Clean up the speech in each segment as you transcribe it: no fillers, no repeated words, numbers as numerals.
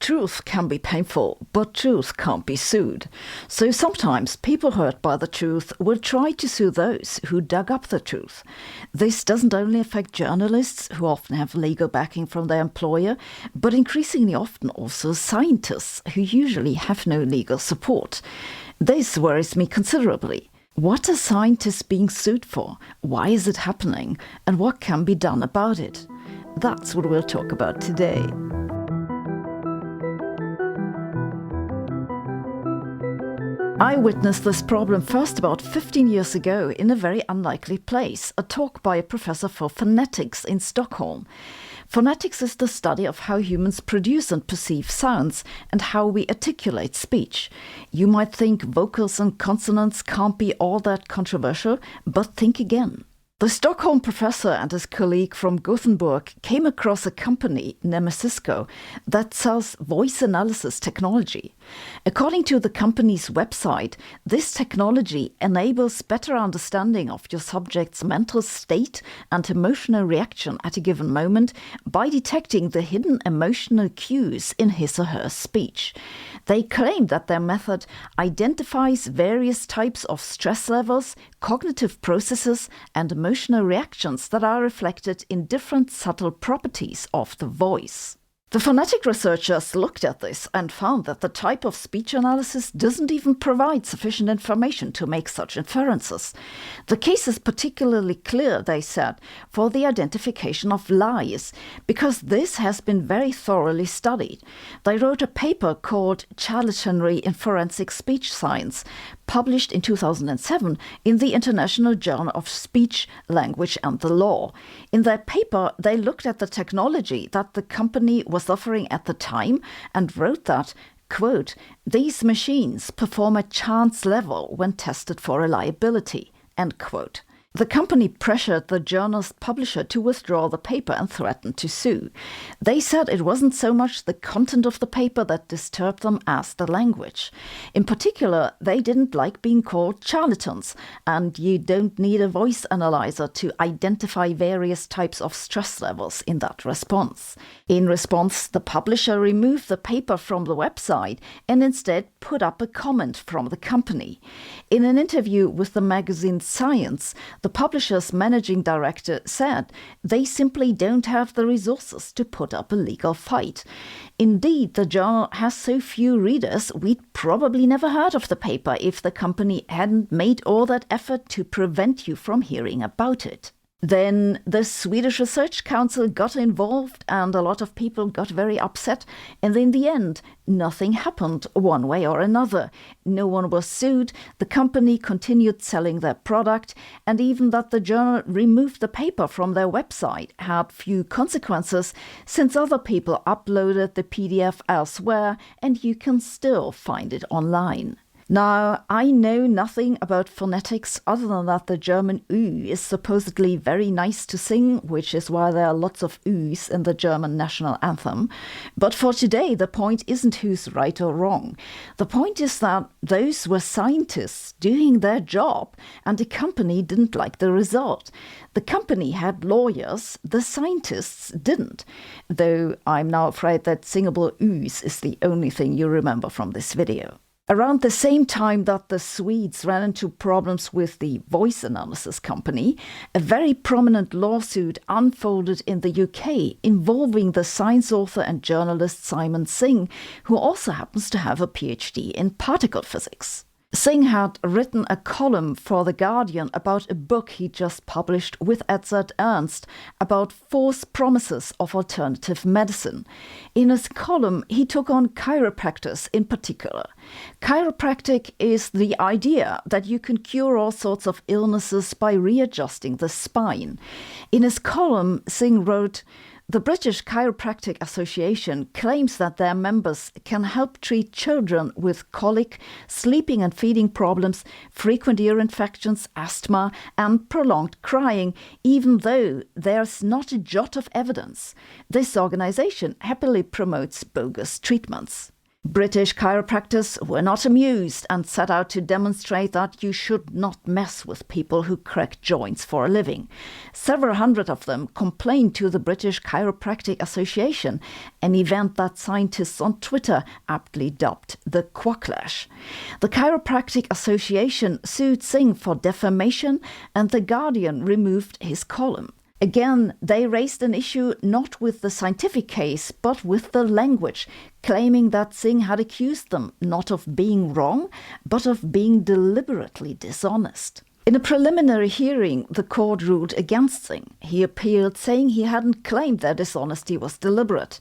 Truth can be painful, but truth can't be sued. So sometimes people hurt by the truth will try to sue those who dug up the truth. This doesn't only affect journalists, who often have legal backing from their employer, but increasingly often also scientists, who usually have no legal support. This worries me considerably. What are scientists being sued for? Why is it happening? And what can be done about it? That's what we'll talk about today. I witnessed this problem first about 15 years ago in a very unlikely place, a talk by a professor for phonetics in Stockholm. Phonetics is the study of how humans produce and perceive sounds and how we articulate speech. You might think vocals and consonants can't be all that controversial, but think again. The Stockholm professor and his colleague from Gothenburg came across a company, Nemesisco, that sells voice analysis technology. According to the company's website, this technology enables better understanding of your subject's mental state and emotional reaction at a given moment by detecting the hidden emotional cues in his or her speech. They claim that their method identifies various types of stress levels, cognitive processes, and emotional reactions that are reflected in different subtle properties of the voice. The phonetic researchers looked at this and found that the type of speech analysis doesn't even provide sufficient information to make such inferences. The case is particularly clear, they said, for the identification of lies, because this has been very thoroughly studied. They wrote a paper called Charlatanry in Forensic Speech Science, published in 2007 in the International Journal of Speech, Language and the Law. In their paper, they looked at the technology that the company was offering at the time and wrote that, quote, "These machines perform at chance level when tested for reliability," end quote. The company pressured the journal's publisher to withdraw the paper and threatened to sue. They said it wasn't so much the content of the paper that disturbed them as the language. In particular, they didn't like being called charlatans, and you don't need a voice analyzer to identify various types of stress levels in that response. In response, the publisher removed the paper from the website and instead put up a comment from the company. In an interview with the magazine Science, the publisher's managing director said they simply don't have the resources to put up a legal fight. Indeed, the journal has so few readers, we'd probably never heard of the paper if the company hadn't made all that effort to prevent you from hearing about it. Then the Swedish Research Council got involved and a lot of people got very upset, and in the end nothing happened one way or another. No one was sued, the company continued selling their product, and even that the journal removed the paper from their website had few consequences, since other people uploaded the PDF elsewhere and you can still find it online. Now, I know nothing about phonetics other than that the German Ü is supposedly very nice to sing, which is why there are lots of Üs in the German national anthem. But for today, the point isn't who's right or wrong. The point is that those were scientists doing their job, and the company didn't like the result. The company had lawyers, the scientists didn't. Though I'm now afraid that singable Üs is the only thing you remember from this video. Around the same time that the Swedes ran into problems with the voice analysis company, a very prominent lawsuit unfolded in the UK involving the science author and journalist Simon Singh, who also happens to have a PhD in particle physics. Singh had written a column for The Guardian about a book he just published with Edzard Ernst about false promises of alternative medicine. In his column, he took on chiropractors in particular. Chiropractic is the idea that you can cure all sorts of illnesses by readjusting the spine. In his column, Singh wrote, "The British Chiropractic Association claims that their members can help treat children with colic, sleeping and feeding problems, frequent ear infections, asthma, and prolonged crying, even though there's not a jot of evidence. This organization happily promotes bogus treatments." British chiropractors were not amused and set out to demonstrate that you should not mess with people who crack joints for a living. Several hundred of them complained to the British Chiropractic Association, an event that scientists on Twitter aptly dubbed the Quacklash. The Chiropractic Association sued Singh for defamation, and The Guardian removed his column. Again, they raised an issue not with the scientific case, but with the language, claiming that Singh had accused them not of being wrong, but of being deliberately dishonest. In a preliminary hearing, the court ruled against Singh. He appealed, saying he hadn't claimed their dishonesty was deliberate.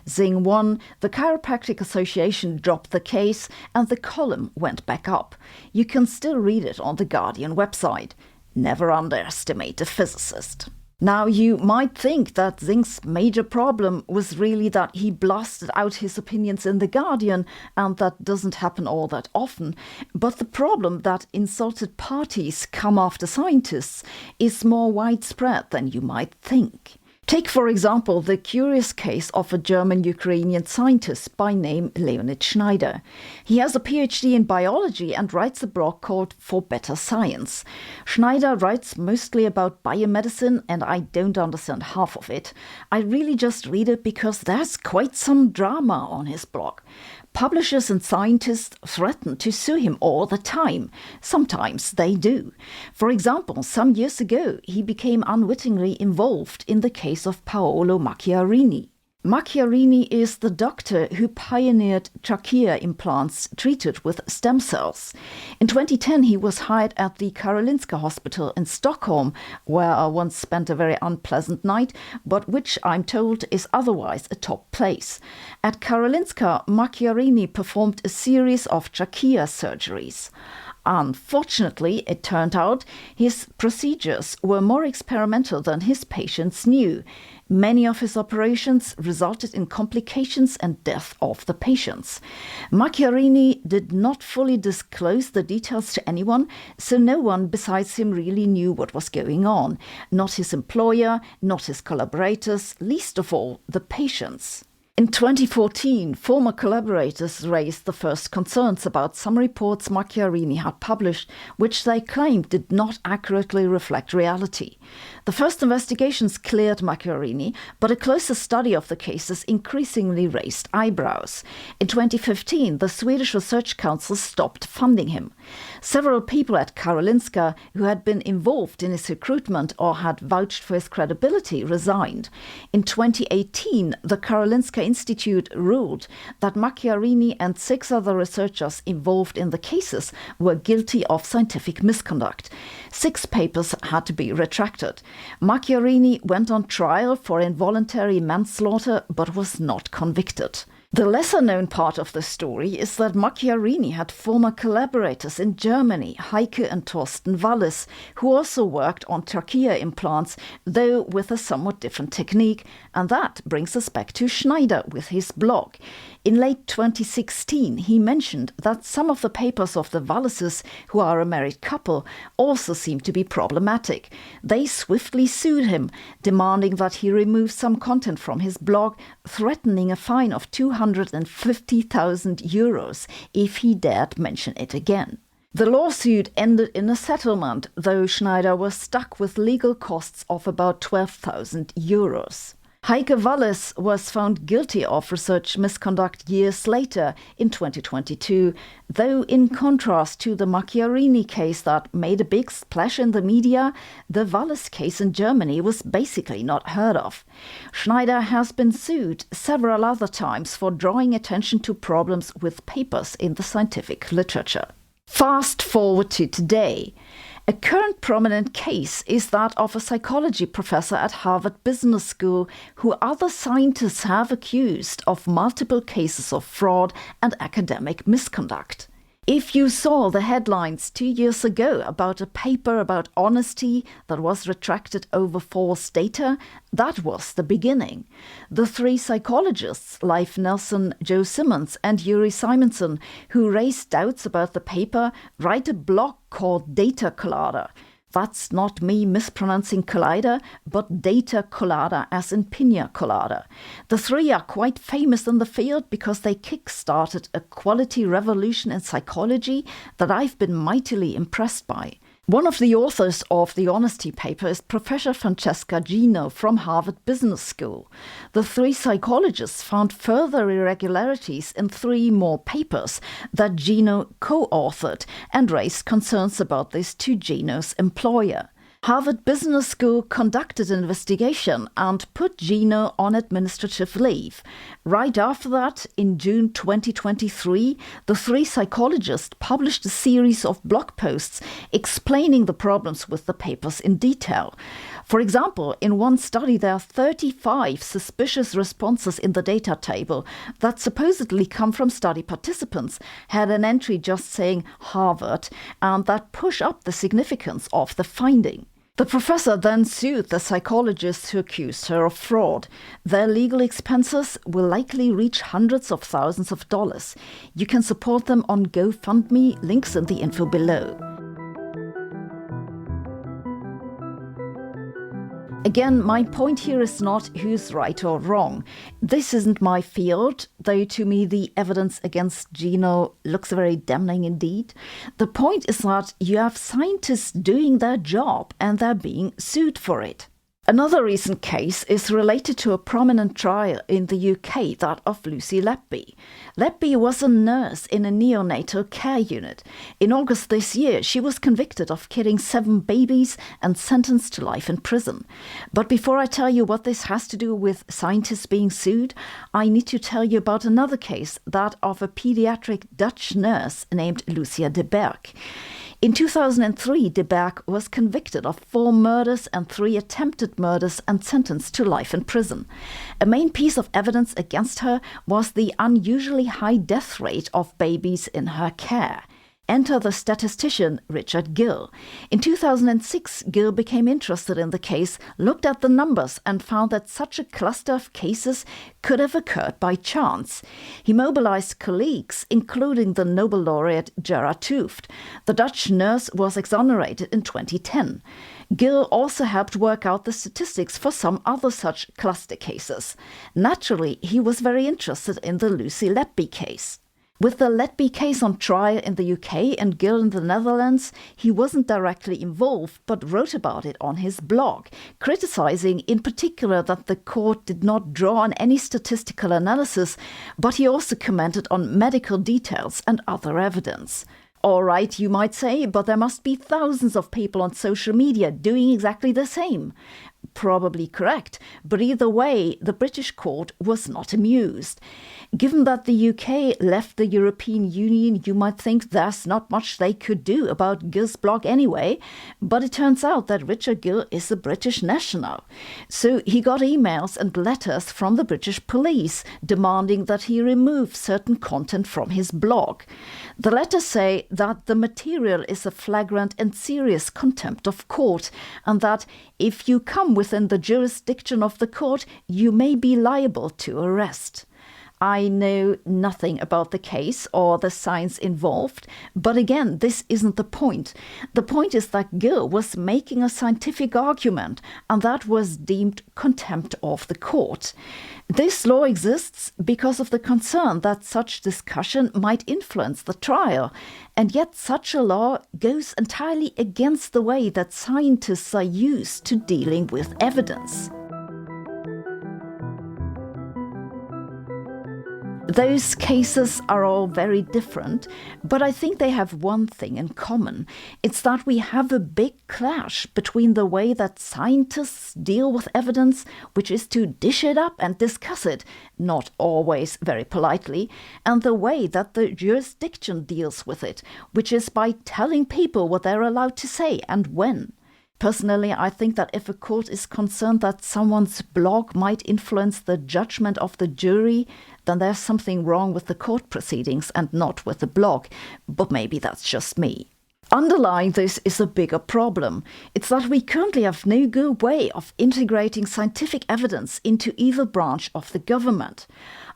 Singh won, the Chiropractic Association dropped the case, and the column went back up. You can still read it on the Guardian website. Never underestimate a physicist. Now, you might think that Singh's major problem was really that he blasted out his opinions in The Guardian, and that doesn't happen all that often. But the problem that insulted parties come after scientists is more widespread than you might think. Take, for example, the curious case of a German-Ukrainian scientist by name Leonid Schneider. He has a PhD in biology and writes a blog called For Better Science. Schneider writes mostly about biomedicine, and I don't understand half of it. I really just read it because there's quite some drama on his blog. Publishers and scientists threaten to sue him all the time. Sometimes they do. For example, some years ago, he became unwittingly involved in the case of Paolo Macchiarini. Macchiarini is the doctor who pioneered trachea implants treated with stem cells. In 2010, he was hired at the Karolinska Hospital in Stockholm, where I once spent a very unpleasant night, but which I'm told is otherwise a top place. At Karolinska, Macchiarini performed a series of trachea surgeries. Unfortunately, it turned out his procedures were more experimental than his patients knew. Many of his operations resulted in complications and death of the patients. Macchiarini did not fully disclose the details to anyone, so no one besides him really knew what was going on. Not his employer, not his collaborators, least of all, the patients. In 2014, former collaborators raised the first concerns about some reports Macchiarini had published, which they claimed did not accurately reflect reality. The first investigations cleared Macchiarini, but a closer study of the cases increasingly raised eyebrows. In 2015, the Swedish Research Council stopped funding him. Several people at Karolinska who had been involved in his recruitment or had vouched for his credibility resigned. In 2018, the Karolinska Institute ruled that Macchiarini and 6 other researchers involved in the cases were guilty of scientific misconduct. 6 papers had to be retracted. Macchiarini went on trial for involuntary manslaughter but was not convicted. The lesser-known part of the story is that Macchiarini had former collaborators in Germany, Heike and Thorsten Wallis, who also worked on trachea implants, though with a somewhat different technique, and that brings us back to Schneider with his blog. In late 2016, he mentioned that some of the papers of the Wallises, who are a married couple, also seemed to be problematic. They swiftly sued him, demanding that he remove some content from his blog, threatening a fine of €250,000 if he dared mention it again. The lawsuit ended in a settlement, though Schneider was stuck with legal costs of about €12,000. Heike Wallis was found guilty of research misconduct years later in 2022, though in contrast to the Macchiarini case that made a big splash in the media, the Wallis case in Germany was basically not heard of. Schneider has been sued several other times for drawing attention to problems with papers in the scientific literature. Fast forward to today. A current prominent case is that of a psychology professor at Harvard Business School who other scientists have accused of multiple cases of fraud and academic misconduct. If you saw the headlines 2 years ago about a paper about honesty that was retracted over false data, that was the beginning. The 3 psychologists, Leif Nelson, Joe Simmons and Yuri Simonson, who raised doubts about the paper, write a blog called Data Collider. That's not me mispronouncing collider, but data colada as in pina colada. The three are quite famous in the field because they kick-started a quality revolution in psychology that I've been mightily impressed by. One of the authors of the Honesty paper is Professor Francesca Gino from Harvard Business School. The three psychologists found further irregularities in three more papers that Gino co-authored and raised concerns about this to Gino's employer. Harvard Business School conducted an investigation and put Gino on administrative leave. Right after that, in June 2023, the three psychologists published a series of blog posts explaining the problems with the papers in detail. For example, in one study there are 35 suspicious responses in the data table that supposedly come from study participants, had an entry just saying Harvard, and that push up the significance of the finding. The professor then sued the psychologists who accused her of fraud. Their legal expenses will likely reach hundreds of thousands of dollars. You can support them on GoFundMe, links in the info below. Again, my point here is not who's right or wrong. This isn't my field, though to me the evidence against Gino looks very damning indeed. The point is that you have scientists doing their job and they're being sued for it. Another recent case is related to a prominent trial in the UK, that of Lucy Letby. Letby was a nurse in a neonatal care unit. In August this year, she was convicted of killing 7 babies and sentenced to life in prison. But before I tell you what this has to do with scientists being sued, I need to tell you about another case, that of a pediatric Dutch nurse named Lucia de Berg. In 2003, de Berg was convicted of 4 murders and 3 attempted murders and sentenced to life in prison. A main piece of evidence against her was the unusually high death rate of babies in her care. Enter the statistician Richard Gill. In 2006, Gill became interested in the case, looked at the numbers and found that such a cluster of cases could have occurred by chance. He mobilized colleagues, including the Nobel laureate Gerard Hooft. The Dutch nurse was exonerated in 2010. Gill also helped work out the statistics for some other such cluster cases. Naturally, he was very interested in the Lucy Letby case. With the Letby case on trial in the UK and Gill in the Netherlands, he wasn't directly involved but wrote about it on his blog, criticizing in particular that the court did not draw on any statistical analysis, but he also commented on medical details and other evidence. All right, you might say, but there must be thousands of people on social media doing exactly the same. Probably correct, but either way, the British court was not amused. Given that the UK left the European Union, you might think there's not much they could do about Gill's blog anyway, but it turns out that Richard Gill is a British national. So he got emails and letters from the British police demanding that he remove certain content from his blog. The letters say that the material is a flagrant and serious contempt of court, and that if you come within the jurisdiction of the court, you may be liable to arrest. I know nothing about the case or the science involved, but again, this isn't the point. The point is that Gill was making a scientific argument, and that was deemed contempt of the court. This law exists because of the concern that such discussion might influence the trial, and yet such a law goes entirely against the way that scientists are used to dealing with evidence. Those cases are all very different, but I think they have one thing in common. It's that we have a big clash between the way that scientists deal with evidence, which is to dish it up and discuss it, not always very politely, and the way that the jurisdiction deals with it, which is by telling people what they're allowed to say and when. Personally, I think that if a court is concerned that someone's blog might influence the judgment of the jury, then there's something wrong with the court proceedings and not with the blog. But maybe that's just me. Underlying this is a bigger problem. It's that we currently have no good way of integrating scientific evidence into either branch of the government.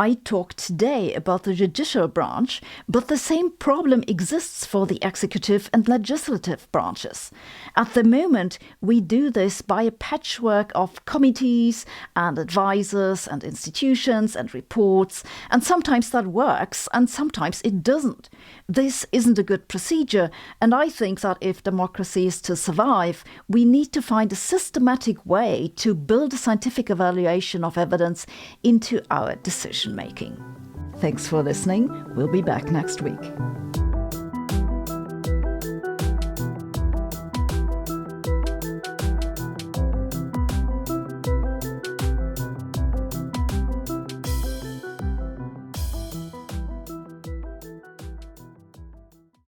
I talked today about the judicial branch, but the same problem exists for the executive and legislative branches. At the moment, we do this by a patchwork of committees and advisors and institutions and reports, and sometimes that works and sometimes it doesn't. This isn't a good procedure, and I think that if democracy is to survive, we need to find a systematic way to build a scientific evaluation of evidence into our decision making. Thanks for listening. We'll be back next week.